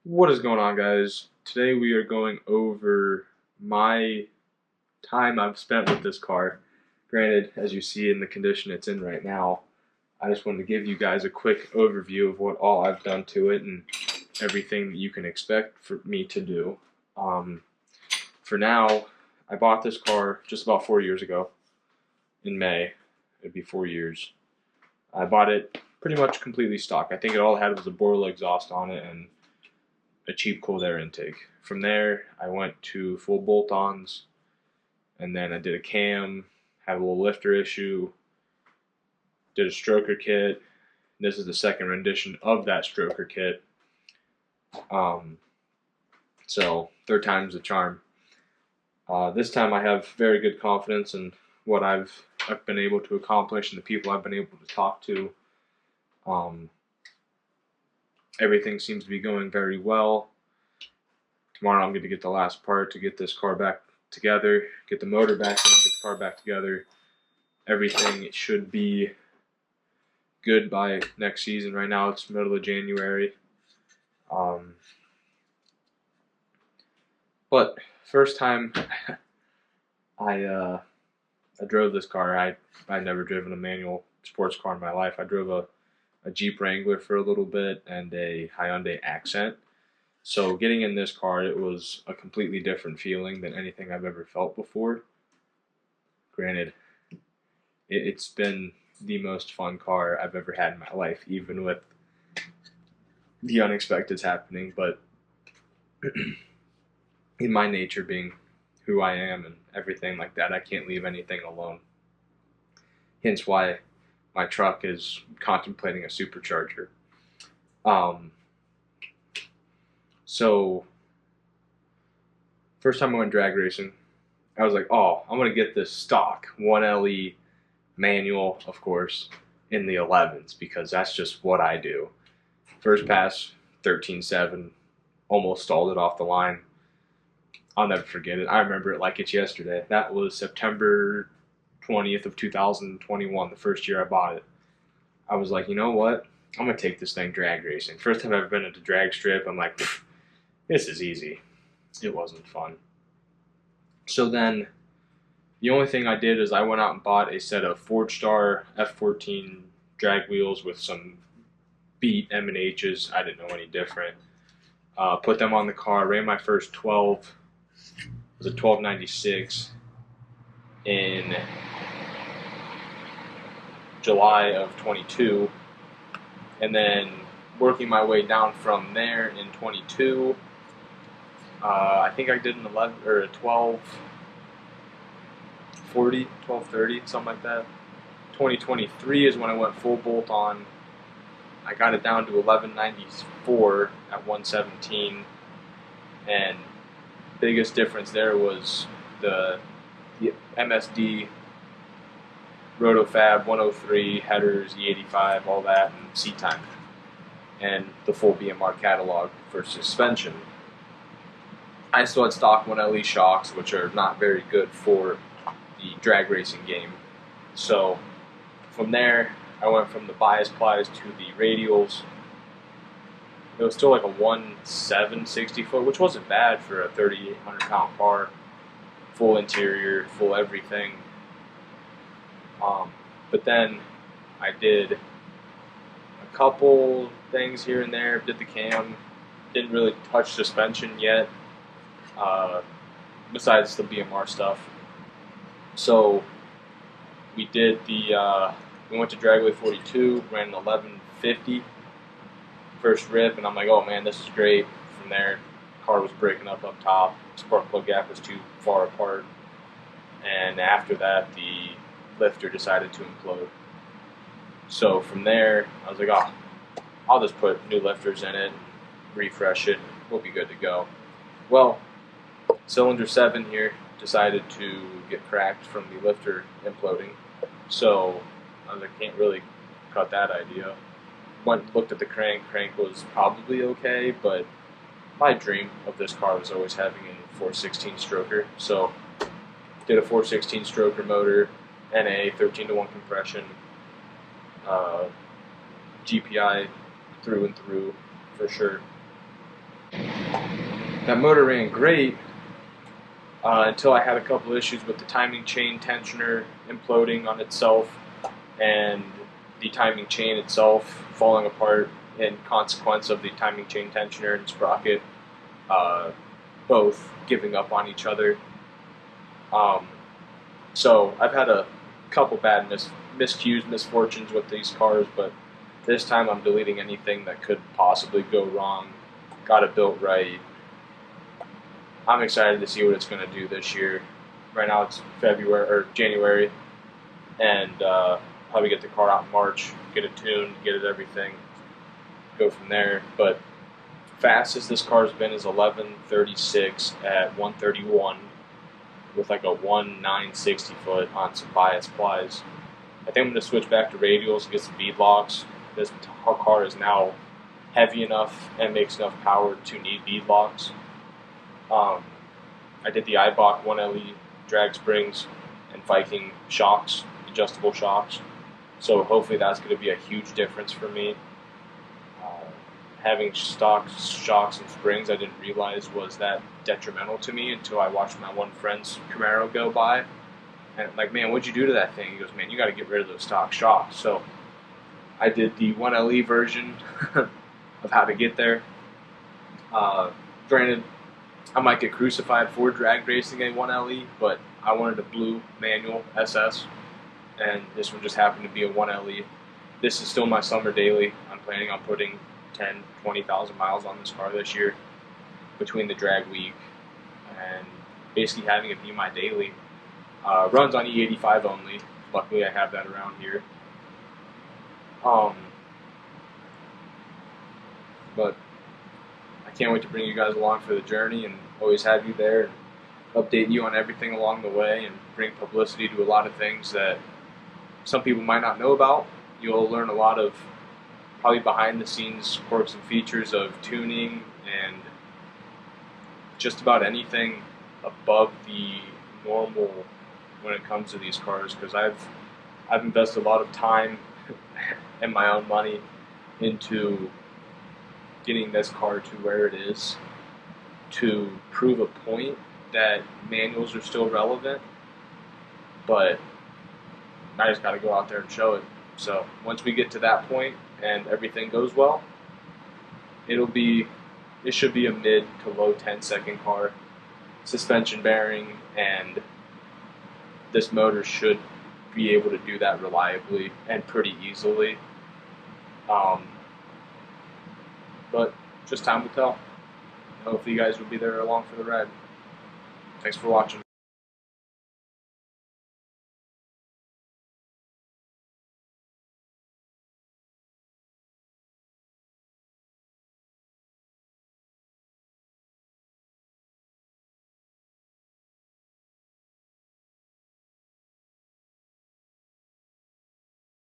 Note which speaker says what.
Speaker 1: What is going on, guys? Today we are going over my time I've spent with this car. Granted, as you see in the condition it's in right now, I just wanted to give you guys a quick overview of what all I've done to it and everything that you can expect for me to do. Um, for now, I bought this car just about 4 years ago in May. It'd be 4 years. I bought it pretty much completely stock. I think it all had was a Borla exhaust on it and a cheap cold air intake. From there, I went to full bolt-ons, and then I did a cam, had a little lifter issue, did a stroker kit. This is the second rendition of that stroker kit. Um, so third time's the charm. This time I have very good confidence in what I've been able to accomplish and the people I've been able to talk to. Um, Everything seems to be going very well. Tomorrow I'm going to get the last part to get this car back together, get the motor back in, get the car back together. Everything should be good by next season. Right now it's middle of January. But first time I drove this car, I'd never driven a manual sports car in my life. I drove a Jeep Wrangler for a little bit and a Hyundai Accent. So getting in this car, it was a completely different feeling than anything I've ever felt before. Granted, it's been the most fun car I've ever had in my life, even with the unexpected happening. But in my nature being who I am and everything like that, I can't leave anything alone. Hence why my truck is contemplating a supercharger. Um, so first time I went drag racing, I was like, oh, I'm gonna get this stock 1LE manual, of course, in the 11s because that's just what I do. First pass, 13.7, almost stalled it off the line. I'll never forget it. I remember it like it's yesterday. That was September 20th of 2021, the first year I bought it. I was like, you know what? I'm going to take this thing drag racing. First time I've ever been at a drag strip, I'm like, this is easy. It wasn't fun. So then the only thing I did is I went out and bought a set of Forge Star F14 drag wheels with some beat M&H's. I didn't know any different. Put them on the car, ran my first 12, it was a 1296 in July of 22, and then working my way down from there in 22. I think I did an 11 or a 1240, 1230, something like that. 2023 is when I went full bolt on. I got it down to 1194 at 117, and biggest difference there was the MSD Rotofab 103 headers, E85, all that, and seat time, and the full BMR catalog for suspension. I still had stock 1LE shocks, which are not very good for the drag racing game. So from there, I went from the bias plies to the radials. It was still like a 1.7 60 foot, which wasn't bad for a 3,800 pound car. Full interior, full everything. But then I did a couple things here and there. Did the cam. Didn't really touch suspension yet, besides the BMR stuff. So we did we went to Dragway 42, ran an 1150 first rip, and I'm like, oh man, this is great. From there, car was breaking up top, spark plug gap was too far apart, and after that, the lifter decided to implode. So from there, I was like, oh, I'll just put new lifters in it, refresh it, we'll be good to go. Well, cylinder 7 here decided to get cracked from the lifter imploding, so I was like, can't really cut that idea. Went looked at the crank was probably okay, but my dream of this car was always having a 416 stroker, so did a 416 stroker motor, NA, 13-to-1 compression, GPI through and through for sure. that motor ran great until I had a couple issues with the timing chain tensioner imploding on itself and the timing chain itself falling apart in consequence of the timing chain tensioner and sprocket both giving up on each other. So I've had a couple bad miscues, misfortunes with these cars, but this time I'm deleting anything that could possibly go wrong. Got it built right. I'm excited to see what it's going to do this year. Right now it's February or January, and probably get the car out in March, get it tuned, get it everything, go from there. But fastest this car's been is 11:36 at 131 with like a 1.960 foot on some bias plies. I think I'm going to switch back to radials and get some bead locks. This car is now heavy enough and makes enough power to need bead locks. I did the Ibach 1LE drag springs and Viking shocks, adjustable shocks. So hopefully that's going to be a huge difference for me. Having stock shocks and springs I didn't realize was that detrimental to me until I watched my one friend's Camaro go by. And I'm like, man, what'd you do to that thing? He goes, man, you got to get rid of those stock shocks. So I did the 1LE version of how to get there. Granted, I might get crucified for drag racing a 1LE, but I wanted a blue manual SS, and this one just happened to be a 1LE. This is still my summer daily. I'm planning on putting 10, 20,000 miles on this car this year between the drag week and basically having it be my daily. Runs on E85 only. Luckily I have that around here. But I can't wait to bring you guys along for the journey and always have you there and update you on everything along the way and bring publicity to a lot of things that some people might not know about. You'll learn a lot of probably behind the scenes quirks and features of tuning and just about anything above the normal when it comes to these cars, because I've invested a lot of time and my own money into getting this car to where it is to prove a point that manuals are still relevant, but I just got to go out there and show it. So once we get to that point and everything goes well, it should be a mid to low 10-second car, suspension bearing, and this motor should be able to do that reliably and pretty easily. But just time will tell. Hopefully you guys will be there along for the ride. Thanks for watching.